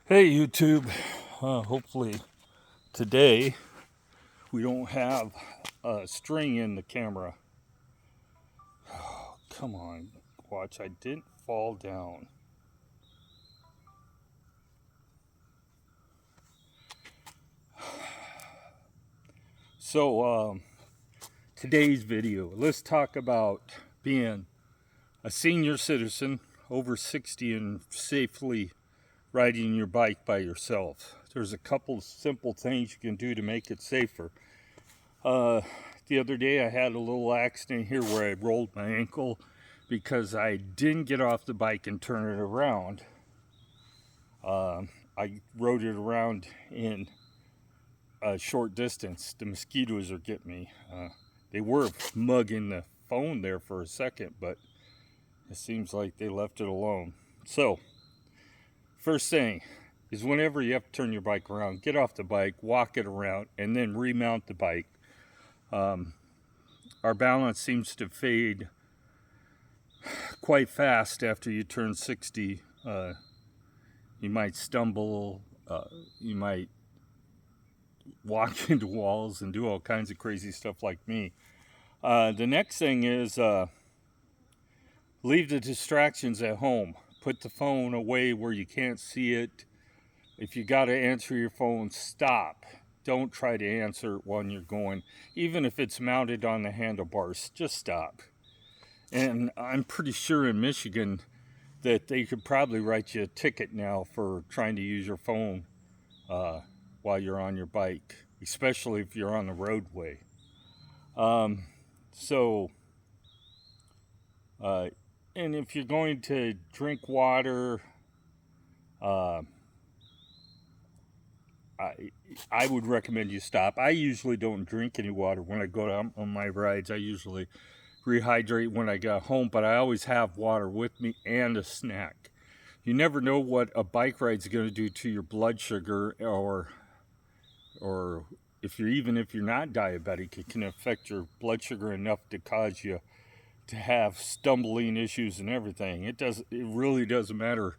Hey YouTube, hopefully today we don't have a string in the camera. Oh, come on, watch, I didn't fall down. So today's video, let's talk about being a senior citizen over 60 and safely riding your bike by yourself. There's a couple simple things you can do to make it safer. The other day I had a little accident here where I rolled my ankle because I didn't get off the bike and turn it around. I rode it around in a short distance. The mosquitoes are getting me. They were mugging the phone there for a second, but it seems like they left it alone. So, first thing is whenever you have to turn your bike around, get off the bike, walk it around, and then remount the bike. Our balance seems to fade quite fast after you turn 60. You might stumble, you might walk into walls and do all kinds of crazy stuff like me. The next thing is leave the distractions at home. Put the phone away where you can't see it. If you got to answer your phone, stop. Don't try to answer it when you're going. Even if it's mounted on the handlebars, just stop. And I'm pretty sure in Michigan that they could probably write you a ticket now for trying to use your phone while you're on your bike, especially if you're on the roadway. And if you're going to drink water, I would recommend you stop. I usually don't drink any water when I go out on my rides. I usually rehydrate when I get home, but I always have water with me and a snack. You never know what a bike ride's going to do to your blood sugar, or if you're not diabetic, it can affect your blood sugar enough to cause you to have stumbling issues and everything. It really doesn't matter.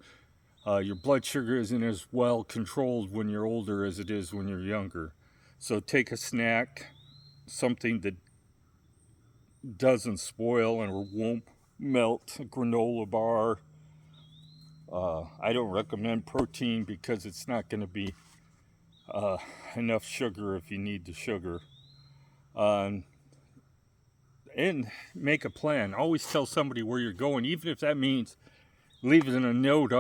Your blood sugar isn't as well controlled when you're older as it is when you're younger. So take a snack, something that doesn't spoil and won't melt. A granola bar. I don't recommend protein because it's not going to be enough sugar if you need the sugar. And make a plan. Always tell somebody where you're going, even if that means leaving a note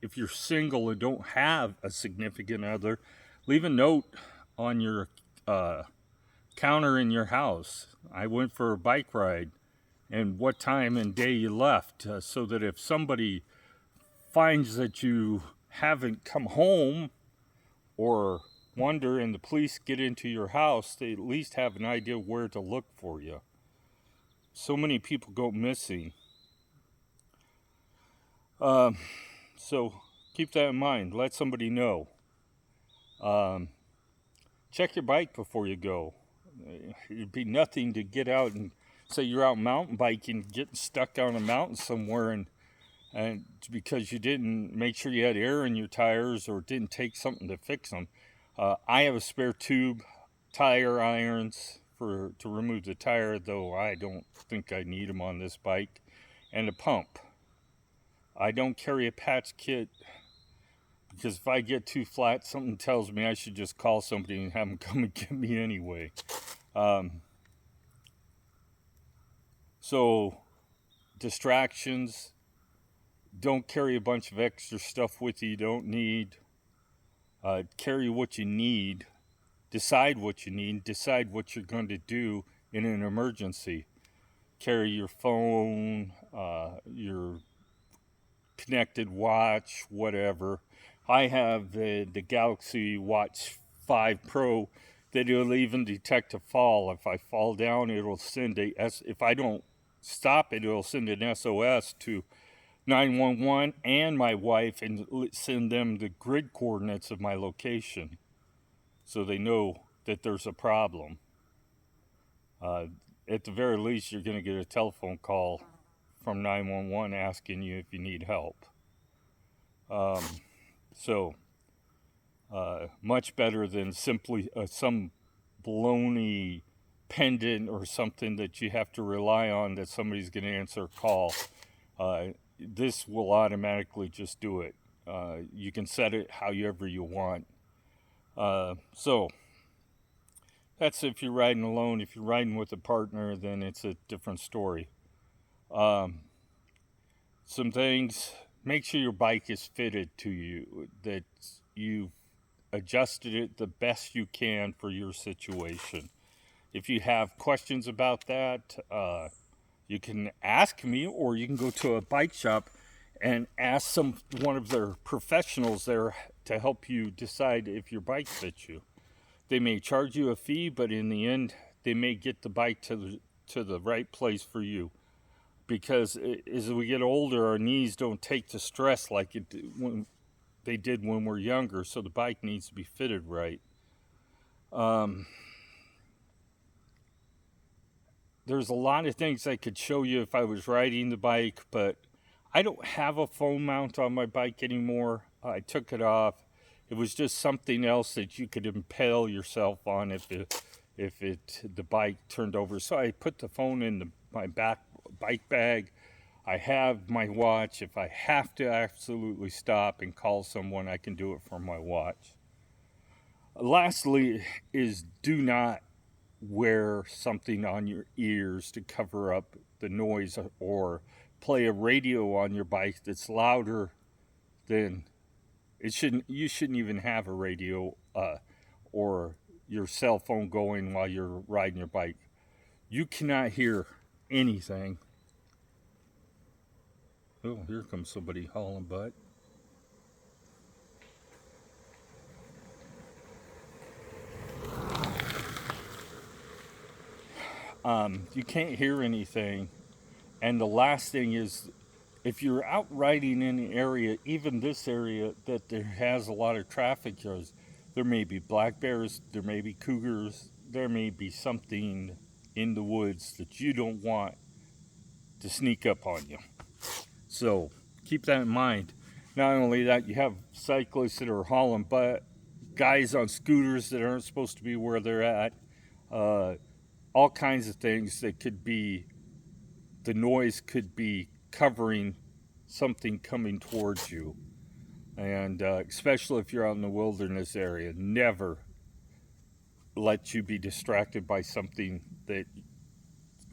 if you're single and don't have a significant other, leave a note on your counter in your house. I went for a bike ride and what time and day you left, so that if somebody finds that you haven't come home or wonder and the police get into your house, they at least have an idea where to look for you. So many people go missing. So keep that in mind. Let somebody know. Check your bike before you go. It'd be nothing to get out and say you're out mountain biking, getting stuck on a mountain somewhere, and because you didn't make sure you had air in your tires or didn't take something to fix them. I have a spare tube, tire irons to remove the tire, though I don't think I need them on this bike, and a pump. I don't carry a patch kit because if I get too flat, something tells me I should just call somebody and have them come and get me anyway. So distractions. Don't carry a bunch of extra stuff with you don't need. Carry what you need. Decide what you need. Decide what you're going to do in an emergency. Carry your phone, your connected watch, whatever. I have the Galaxy Watch 5 Pro that will even detect a fall. If I fall down, it'll send if I don't stop it, it'll send an SOS to 911 and my wife and send them the grid coordinates of my location so they know that there's a problem. At the very least, you're going to get a telephone call from 911 asking you if you need help. So much better than simply some baloney pendant or something that you have to rely on that somebody's going to answer a call. This will automatically just do it. You can set it however you want. So that's if you're riding alone. If you're riding with a partner, then it's a different story. Some things, make sure your bike is fitted to you, that you've adjusted it the best you can for your situation. If you have questions about that, you can ask me, or you can go to a bike shop and ask one of their professionals there to help you decide if your bike fits you. They may charge you a fee, but in the end, they may get the bike to the right place for you. Because as we get older, our knees don't take the stress like when they did when we're younger, so the bike needs to be fitted right. There's a lot of things I could show you if I was riding the bike, but I don't have a phone mount on my bike anymore. I took it off. It was just something else that you could impale yourself on if the bike turned over. So I put the phone in my bike bag. I have my watch. If I have to absolutely stop and call someone, I can do it from my watch. Lastly is do not wear something on your ears to cover up the noise, or play a radio on your bike that's louder than you shouldn't even have a radio or your cell phone going while you're riding your bike. You cannot hear anything. Oh, here comes somebody hauling butt. You can't hear anything. And the last thing is, if you're out riding in an area, even this area that there has a lot of traffic, there may be black bears, there may be cougars, there may be something in the woods that you don't want to sneak up on you. So keep that in mind. Not only that, you have cyclists that are hauling butt, guys on scooters that aren't supposed to be where they're at, all kinds of things that could be, the noise could be covering something coming towards you. And especially if you're out in the wilderness area, never let you be distracted by something that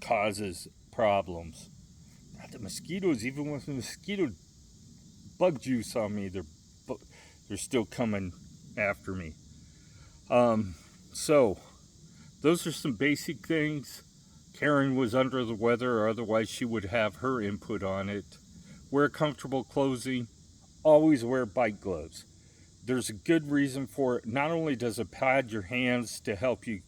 causes problems. The mosquitoes, even with the mosquito bug juice on me, they're still coming after me. So those are some basic things. Karen was under the weather, or otherwise she would have her input on it. Wear comfortable clothing. Always wear bike gloves. There's a good reason for it. Not only does it pad your hands to help you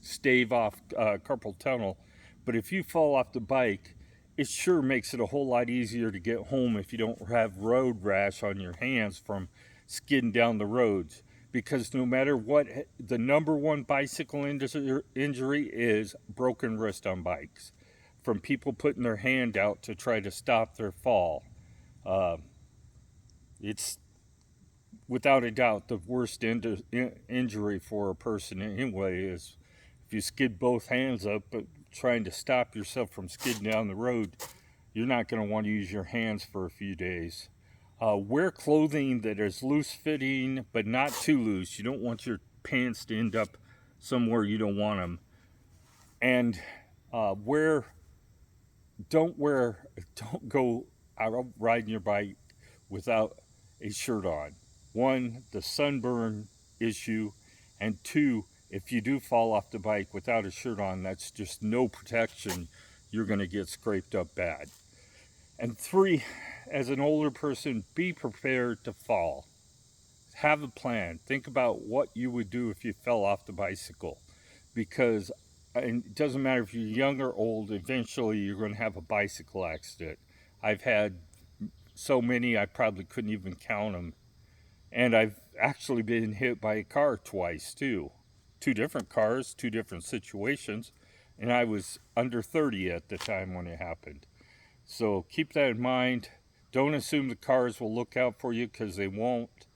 stave off carpal tunnel, but if you fall off the bike, it sure makes it a whole lot easier to get home if you don't have road rash on your hands from skidding down the roads. Because no matter what, the number one bicycle injury is broken wrist on bikes, from people putting their hand out to try to stop their fall. It's without a doubt the worst injury for a person anyway is if you skid both hands up, but trying to stop yourself from skidding down the road, you're not going to want to use your hands for a few days. Wear clothing that is loose fitting, but not too loose. You don't want your pants to end up somewhere you don't want them. And don't go out riding your bike without a shirt on. One, the sunburn issue, and two, if you do fall off the bike without a shirt on, that's just no protection. You're going to get scraped up bad. And three, as an older person, be prepared to fall. Have a plan. Think about what you would do if you fell off the bicycle. Because it doesn't matter if you're young or old, eventually you're going to have a bicycle accident. I've had so many, I probably couldn't even count them. And I've actually been hit by a car twice, too. 2 different cars, 2 different situations. And I was under 30 at the time when it happened. So keep that in mind. Don't assume the cars will look out for you, because they won't.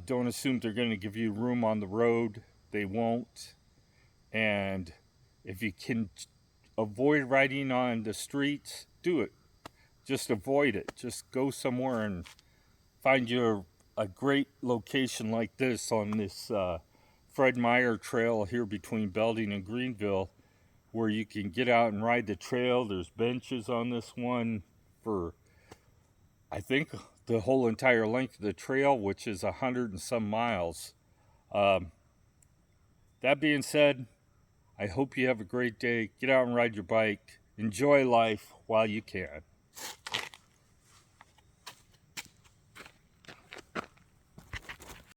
Don't assume they're going to give you room on the road. They won't. And if you can avoid riding on the streets, do it. Just avoid it. Just go somewhere and find you a great location like this on this Fred Meyer trail here between Belding and Greenville, where you can get out and ride the trail. There's benches on this one for, I think, the whole entire length of the trail, which is 100 and some miles. That being said, I hope you have a great day. Get out and ride your bike. Enjoy life while you can.